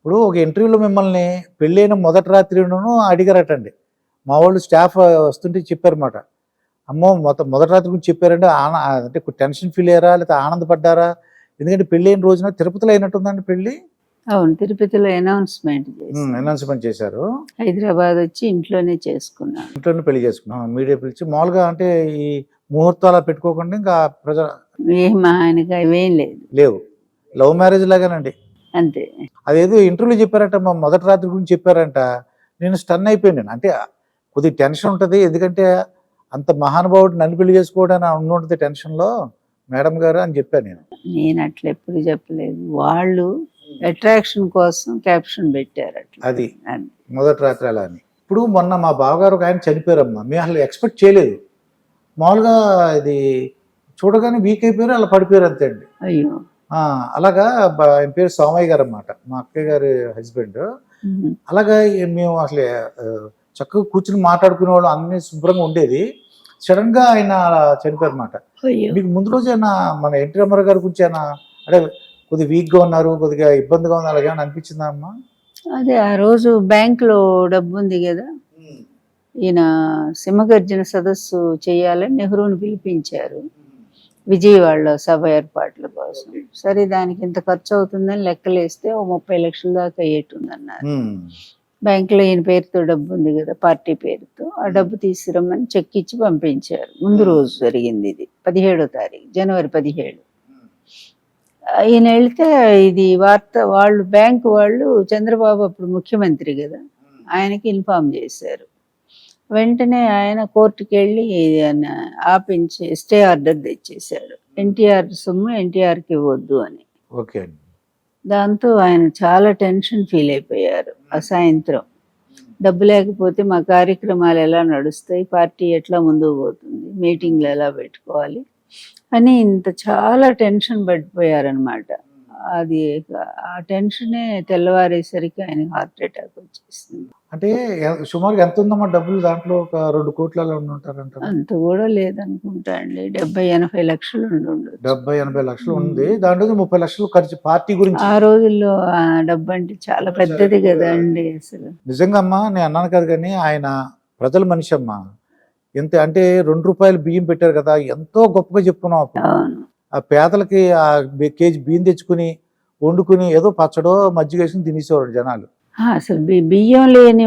ఇప్పుడు ఒక ఇంటర్వ్యూలో మిమ్మల్ని పెళ్ళైన మొదటి రాత్రిను అడిగారటండి. మా వాళ్ళు స్టాఫ్ వస్తుంటే చెప్పారన్నమాట. అమ్మో! మొదటి రాత్రి గురించి చెప్పారంటే అంటే టెన్షన్ ఫీల్ అయ్యారా? లేకపోతే ఆనందపడ్డారా? ఎందుకంటే పెళ్ళైన రోజున తిరుపతిలో అయినట్టుందండి పెళ్లి? అవును. తిరుపతిలో అనౌన్స్‌మెంట్ చేశారు. అనౌన్స్‌మెంట్ చేశారు. హైదరాబాద్ వచ్చి ఇంట్లోనే చేసుకున్నాను. ఇంట్లోనే పెళ్లి చేసుకున్నాం. మీడియా పిలిచి మామూలుగా అంటే ఈ ముహూర్తాలు పెట్టుకోకుండా ఇంకా మా ఆయనకి అవేం లేదు. లేవు. లవ్ మ్యారేజ్ లాగానండి. అంతే. అదేదో ఇంటర్వ్యూలో చెప్పారట, మా మొదటి రాత్రి గురించి చెప్పారంట. నేను స్టన్ అయిపోయాను. అంటే కొద్దిగా టెన్షన్ ఉంటది. ఎందుకంటే అంత మహానుభావుడు నన్ను పెళ్లి చేసుకోవడానికి ఉండుంటది టెన్షన్‌లో మేడం గారు అని చెప్పాను నేను. నేను అట్లా ఎప్పుడు చెప్పలేదు. వాళ్ళు అట్రాక్షన్ కోసం క్యాప్షన్ పెట్టారు అట్లా. అది మొదటి రాత్రి అలా అని. ఇప్పుడు మొన్న మా బావగారు ఒక ఆయన చనిపోయారమ్మా. మేము అసలు ఎక్స్పెక్ట్ చేయలేదు. మామూలుగా ఇది చూడగానే వీక్ అయిపోయారు, అలా పడిపోయారు అంతే అండి. అయ్యో! అలాగా ఆయన పేరు సోమయ్య గారు అన్నమాట, మా అక్కయ్య గారి హస్బెండ్. అలాగా మేము అసలు చక్కగా కూర్చుని మాట్లాడుకునేవాళ్ళం, అన్ని శుభ్రంగా ఉండేది. సడన్ గా ఆయన చనిపోయారు అన్నమాట. మీకు ముందు రోజు అయినా మన ఎన్టీ రామారావు గారి గురించి అయినా అంటే కొద్దిగా వీక్ గా ఉన్నారు, కొద్దిగా ఇబ్బందిగా ఉంది, అలాగేమైనా అనిపించిందా అమ్మా? అదే ఆ రోజు బ్యాంకులో డబ్బు ఉంది కదా, ఈయన సింహగర్జన సదస్సు చేయాలని నెహ్రూని పిలిపించారు విజయవాడలో సభ ఏర్పాట్ల కోసం. సరే దానికి ఇంత ఖర్చు అవుతుందని లెక్కలేస్తే ఓ 30 లక్షల దాకా అయ్యేటుందన్నారు. బ్యాంకులో ఈయన పేరుతో డబ్బు ఉంది కదా, పార్టీ పేరుతో, ఆ డబ్బు తీసుకురమ్మని చెక్ ఇచ్చి పంపించారు. ముందు రోజు జరిగింది ఇది, 17వ తారీఖు జనవరి 17. ఈయన వెళ్తే ఇది వార్త వాళ్ళు బ్యాంకు వాళ్ళు, చంద్రబాబు అప్పుడు ముఖ్యమంత్రి కదా, ఆయనకి ఇన్ఫార్మ్ చేశారు. వెంటనే ఆయన కోర్టుకి వెళ్ళి ఆపించి స్టే ఆర్డర్ తెచ్చేశాడు. ఎన్టీఆర్ సొమ్ము ఎన్టీఆర్కి ఇవ్వద్దు అని. ఓకే. దాంతో ఆయన చాలా టెన్షన్ ఫీల్ అయిపోయారు. ఆ సాయంత్రం డబ్బు లేకపోతే మా కార్యక్రమాలు ఎలా నడుస్తాయి, పార్టీ ఎట్లా ముందుకు పోతుంది, మీటింగ్లు ఎలా పెట్టుకోవాలి అని చాలా టెన్షన్ పడిపోయారనమాట. అది ఆ టెన్షనే తెల్లవారేసరికి ఆయన హార్ట్ అటాక్ వచ్చేసింది. అంటే సుమారుగా ఎంత ఉందమ్మా డబ్బులు? దాంట్లో ఒక 2 కోట్లలో ఉంటారంట. అంత కూడా లేదనుకుంటా అండి, 70-80 లక్షలు ఉండి 70-80 లక్షలు ఉంది. దాంట్లో 30 లక్షలు ఖర్చు పార్టీ గురించి. ఆ రోజుల్లో ఆ డబ్బు అంటే చాలా పెద్దది కదా అండి. అసలు నిజంగా అమ్మా, నేను అన్నాను కదా, కానీ ఆయన ప్రజల మనిషి అమ్మా. ఎంత అంటే 2 రూపాయలు బియ్యం పెట్టారు కదా, ఎంతో గొప్పగా చెప్పుకున్నాం అప్పుడు. ఆ పేదలకి ఆ కేజీ బియ్యం తెచ్చుకుని వండుకుని ఏదో పచ్చడో మజ్జిగ వేసుకుని తినేసేవారు జనాలు. అసలు బియ్యం లేని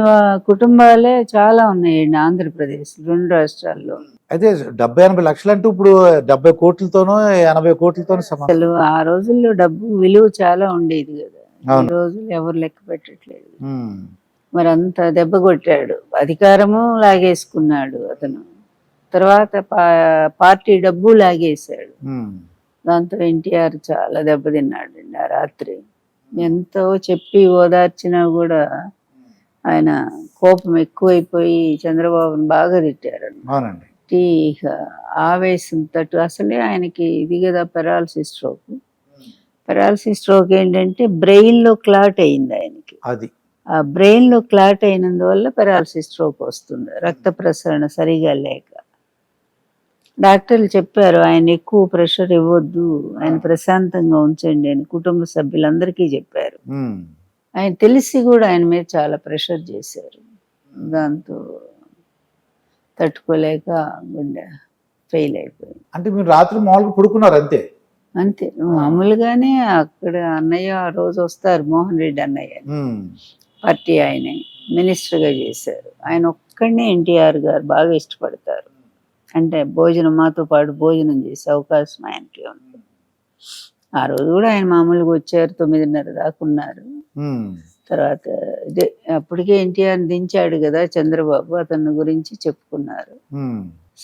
కుటుంబాలే చాలా ఉన్నాయండి ఆంధ్రప్రదేశ్, 2 రాష్ట్రాల్లో. అయితే 70-80 లక్షలు అంటే ఇప్పుడు 70 కోట్లతోనో 80 కోట్లతోనో సమానం. అసలు ఆ రోజుల్లో డబ్బు విలువ చాలా ఉండేది కదా, ఈ రోజులు ఎవరు లెక్క పెట్టట్లేదు. మరి అంత దెబ్బ కొట్టాడు, అధికారము లాగేసుకున్నాడు అతను. తర్వాత పార్టీ డబ్బు లాగేశాడు. దాంతో ఎన్టీఆర్ చాలా దెబ్బతిన్నాడండి ఆ రాత్రి. ఎంతో చెప్పి ఓదార్చినా కూడా ఆయన కోపం ఎక్కువైపోయి చంద్రబాబుని బాగా తిట్టారు. ఇక ఆవేశం తట్టు అసలే ఆయనకి ఇది కదా పెరాలసిస్ స్ట్రోక్. పెరాలసిస్ స్ట్రోక్ ఏంటంటే బ్రెయిన్లో క్లాట్ అయింది ఆయనకి. అది ఆ బ్రెయిన్లో క్లాట్ అయినందువల్ల పెరాలసిస్ స్ట్రోక్ వస్తుంది, రక్త ప్రసరణ సరిగా లేక. డాక్టర్లు చెప్పారు ఆయన ఎక్కువ ప్రెషర్ ఇవ్వద్దు, ఆయన ప్రశాంతంగా ఉంచండి అని కుటుంబ సభ్యులందరికీ చెప్పారు. ఆయన తెలిసి కూడా ఆయన మీద చాలా ప్రెషర్ చేశారు. దాంతో తట్టుకోలేక గుండె ఫెయిల్ అయిపోయింది. అంటే మీరు రాత్రి మామూలుగా పడుకున్నారు అంతే? అంతే, మామూలుగానే. అక్కడ అన్నయ్య రోజు వస్తారు, మోహన్ రెడ్డి అన్నయ్య, పార్టీ ఆయన మినిస్టర్గా చేశారు. ఆయన ఒక్కడనే ఎన్టీఆర్ గారు బాగా ఇష్టపడతారు. అంటే భోజనం మాతో పాటు భోజనం చేసే అవకాశం ఆయనకి ఉంది. ఆ రోజు కూడా ఆయన మామూలుగా వచ్చారు, 9:30 దాకా ఉన్నారు. తర్వాత ఇదే అప్పటికే ఎన్టీఆర్ దించాడు కదా చంద్రబాబు, అతని గురించి చెప్పుకున్నారు.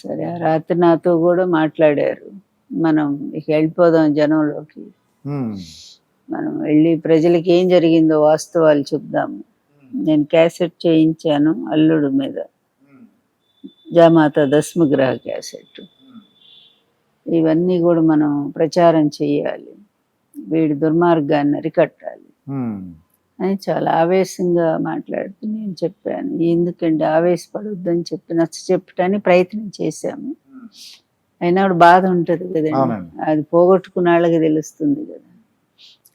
సరే ఆ రాత్రి నాతో కూడా మాట్లాడారు, మనం ఇక వెళ్ళిపోదాం జనంలోకి, మనం వెళ్ళి ప్రజలకి ఏం జరిగిందో వాస్తవాలు చెప్దాము. నేను క్యాసెట్ చేయించాను అల్లుడు మీద, జామాత దశమగ్రహ క్యాసెట్. ఇవన్నీ కూడా మనం ప్రచారం చేయాలి, వీడి దుర్మార్గాన్ని అరికట్టాలి అని చాలా ఆవేశంగా మాట్లాడుతూ నేను చెప్పాను. ఎందుకంటే ఆవేశపడొద్దని నచ్చ చెప్పడానికి ప్రయత్నం చేశాము. అయినా బాధ ఉంటుంది కదండి, అది పోగొట్టుకున్న వాళ్ళకి తెలుస్తుంది కదా.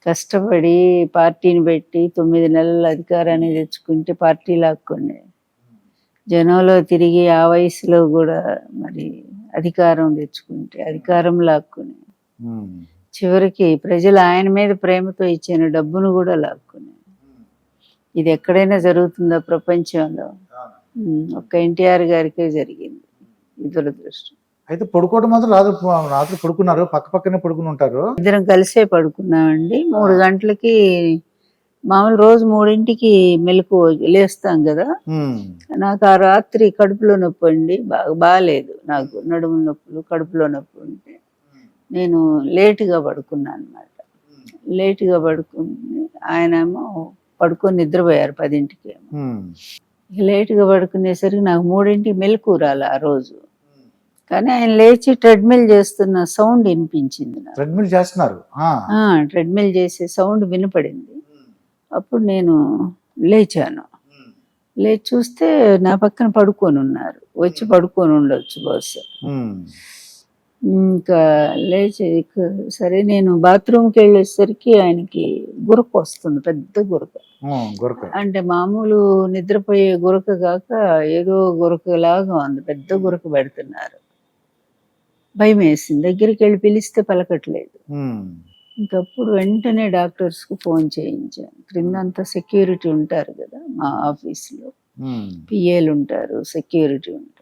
కష్టపడి పార్టీని పెట్టి 9 నెలల అధికారాన్ని తెచ్చుకుంటే పార్టీ లాక్కుండే, జనంలో తిరిగి ఆ వయసులో కూడా మరి అధికారం తెచ్చుకుంటే అధికారం లాక్కుని, ఉమ్. చివరికి ప్రజలు ఆయన మీద ప్రేమతో ఇచ్చిన డబ్బును కూడా లాక్కుని. ఇది ఎక్కడైనా జరుగుతుందా ప్రపంచంలో? ఒక్క ఎన్టీఆర్ గారికే జరిగింది ఈ దురదృష్టం. అయితే పడుకోవడం మాత్రం రాత్రి పడుకున్నారు, పక్క పక్కనే పడుకుని ఉంటారు. ఇద్దరం కలిసే పడుకున్నామండి. 3 గంటలకి మామూలు రోజు 3ంటికి మెలకు లేస్తాం కదా. నాకు ఆ రాత్రి కడుపులో నొప్పి అండి, బాగాలేదు, నాకు నడుము నొప్పులు కడుపులో నొప్పి ఉంటే నేను లేటుగా పడుకున్నాను అనమాట. లేటుగా పడుకుని ఆయనేమో పడుకొని నిద్రపోయారు 10ంటికి. లేటుగా పడుకునేసరికి నాకు 3ంటికి మెలకు రాలి ఆ రోజు. కానీ ఆయన లేచి ట్రెడ్మిల్ చేస్తున్న సౌండ్ వినిపించింది నాకు. ట్రెడ్మిల్ చేస్తున్నారు? ట్రెడ్మిల్ చేసే సౌండ్ వినపడింది. అప్పుడు నేను లేచాను. లేచి చూస్తే నా పక్కన పడుకొని ఉన్నారు. వచ్చి పడుకొని ఉండొచ్చు బహుశా. ఇంకా లేచి సరే నేను బాత్రూమ్కి వెళ్ళేసరికి ఆయనకి గురక వస్తుంది, పెద్ద గురక. అంటే మామూలు నిద్రపోయే గురక కాక ఏదో గురకలాగా ఉంది, పెద్ద గురక పెడుతున్నారు. భయం వేసింది, దగ్గరికి వెళ్ళి పిలిస్తే పలకట్లేదు. ఇంకప్పుడు వెంటనే డాక్టర్స్కి ఫోన్ చేయించాను. క్రిందంతా సెక్యూరిటీ ఉంటారు కదా మా ఆఫీస్లో, పిఏలు ఉంటారు, సెక్యూరిటీ ఉంటారు.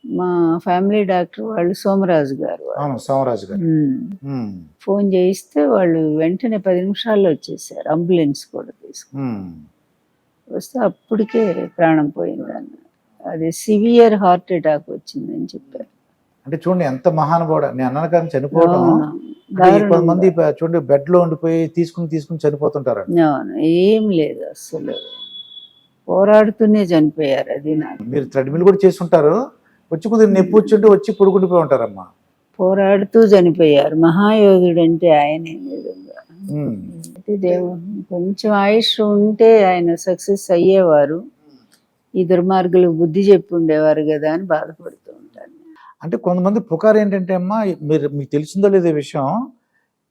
మా ఫ్యామిలీ డాక్టర్ వాళ్ళు సోమరాజు గారు ఫోన్ చేయిస్తే వాళ్ళు వెంటనే 10 నిమిషాల్లో వచ్చేసారు. అంబులెన్స్ కూడా తీసుకుని వస్తే అప్పటికే ప్రాణం పోయిందన్న. అది సివియర్ హార్ట్ అటాక్ వచ్చిందని చెప్పారు. అంటే చూడండి ఎంత మహానుభావుడు. నేను అన్నాను కానీ చనిపోవడం, కొంతమంది చూడండి బెడ్ లో ఉండిపోయి తీసుకుని చనిపోతుంటారు. ఏం లేదు, అసలు పోరాడుతూనే చనిపోయారు. అది నాకు. మీరు థ్రెడ్మిల్ కూడా చేస్తుంటారు, వచ్చి కొద్దిగా నొప్పి వచ్చి వచ్చి పడుకుండిపోయి ఉంటారమ్మా. పోరాడుతూ చనిపోయారు. మహాయోధుడు అంటే ఆయనే నిజంగా. దేవుడు కొంచెం ఆయుష్ ఉంటే ఆయన సక్సెస్ అయ్యేవారు. ఈ దుర్మార్గులకు బుద్ధి చెప్పి ఉండేవారు కదా అని బాధపడుతూ ఉంటాను. అంటే కొంతమంది పుకారు ఏంటంటే అమ్మా, మీకు తెలిసిందో లేదో విషయం,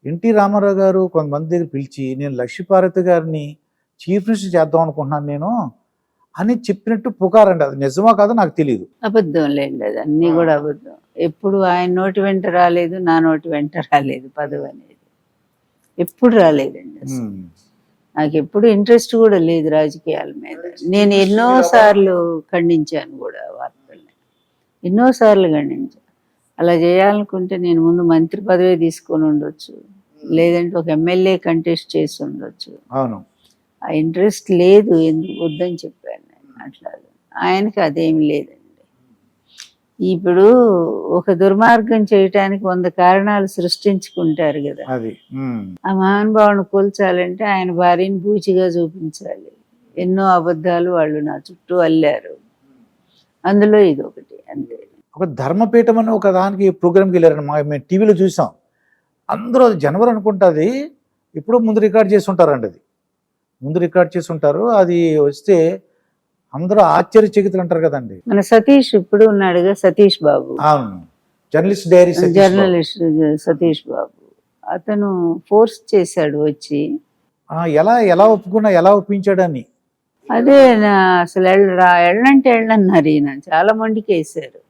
ఎన్టీ రామారావు గారు కొంతమంది దగ్గర పిలిచి నేను లక్ష్మీపార్వతి గారిని చీఫ్ మినిస్టర్ చేద్దాం అనుకుంటున్నాను నేను అని చెప్పినట్టు పుకారండి. అది నిజమా కాదో నాకు తెలియదు. అబద్ధం లేండి, అది అన్నీ కూడా అబద్ధం. ఎప్పుడు ఆయన నోటి వెంట రాలేదు, నా నోటి వెంట రాలేదు పదవి అనేది, ఎప్పుడు రాలేదండి. అసలు నాకు ఎప్పుడు ఇంట్రెస్ట్ కూడా లేదు రాజకీయాల మీద. నేను ఎన్నోసార్లు ఖండించాను కూడా వార్తల్ని, ఎన్నోసార్లు ఖండించాను. అలా చేయాలనుకుంటే నేను ముందు మంత్రి పదవి తీసుకొని ఉండొచ్చు, లేదంటే ఒక ఎమ్మెల్యే కంటెస్ట్ చేసి ఉండొచ్చు. అవును, ఆ ఇంట్రెస్ట్ లేదు, ఎందుకు వద్దని చెప్పాను నేను. అట్లా ఆయనకి అదేమి లేదండి. ఇప్పుడు ఒక దుర్మార్గం చేయటానికి 100 కారణాలు సృష్టించుకుంటారు కదా. ఆ మహానుభావుని కూల్చాలంటే ఆయన భార్యని బూచిగా చూపించాలి. ఎన్నో అబద్ధాలు వాళ్ళు నా చుట్టూ అల్లారు, అందులో ఇది ఒకటి. అంతే. ఒక ధర్మపీఠం అని ఒక దానికి ప్రోగ్రామ్కి వెళ్ళారని మేము టీవీలో చూసాం. అందరూ జనవరి అనుకుంటుంది, ఇప్పుడు ముందు రికార్డ్ చేసి ఉంటారండి. అది ముందు రికార్డ్ చేసి ఉంటారు. అది వస్తే అందరూ ఆశ్చర్యచకితులు అంటారు కదండి. మన సతీష్ ఇప్పుడు ఉన్నాడుగా, సతీష్ బాబు. అవును, journalist dairy journalist Satish Babu. అతను ఫోర్స్ చేశాడు వచ్చి. ఎలా ఒప్పుకున్నా, ఎలా ఒప్పించాడని. అదే అసలు ఎళ్ళంటే ఎళ్ళన్నారు. ఈయన చాలా మందికి వేశారు,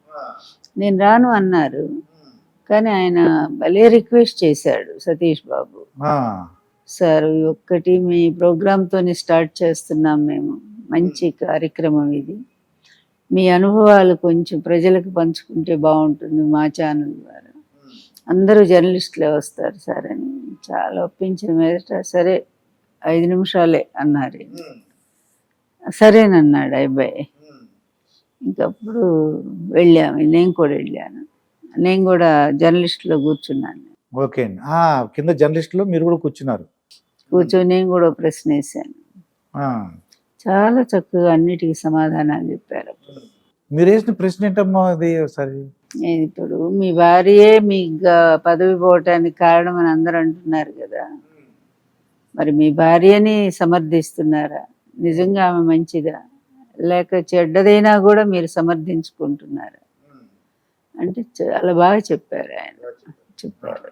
నేను రాను అన్నారు. కానీ ఆయన భలే రిక్వెస్ట్ చేశాడు సతీష్ బాబు. సార్ ఒక్కటి మీ ప్రోగ్రామ్తోనే స్టార్ట్ చేస్తున్నాం మేము, మంచి కార్యక్రమం ఇది, మీ అనుభవాలు కొంచెం ప్రజలకు పంచుకుంటే బాగుంటుంది మా ఛానల్ ద్వారా, అందరూ జర్నలిస్టులే వస్తారు సార్ అని చాలా ఒప్పించిన మీదట సరే 5 నిమిషాలే అన్నారు. సరేనన్నాడు అబ్బాయి. ఇంకప్పుడు వెళ్ళాము, నేను కూడా వెళ్ళాను. నేను కూడా జర్నలిస్టులో కూర్చున్నాను. ఓకే అండి. కింద జర్నలిస్టులో మీరు కూడా కూర్చున్నారు. కూర్చొని నేను కూడా ప్రశ్న వేసాను. చాలా చక్కగా అన్నిటికీ సమాధానాలు చెప్పారు. మీరు వేసిన ప్రశ్న ఏంటమ్మా అది? ఒకసారి ఇప్పుడు మీ భార్యే మీ పదవి పోవటానికి కారణం అని అందరూ అంటున్నారు కదా, మరి మీ భార్యని సమర్థిస్తున్నారా? నిజంగా ఆమె మంచిదా లేక చెడ్డదైనా కూడా మీరు సమర్థించుకుంటున్నారా అంటే చాలా బాగా చెప్పారు ఆయన. చెప్పారు.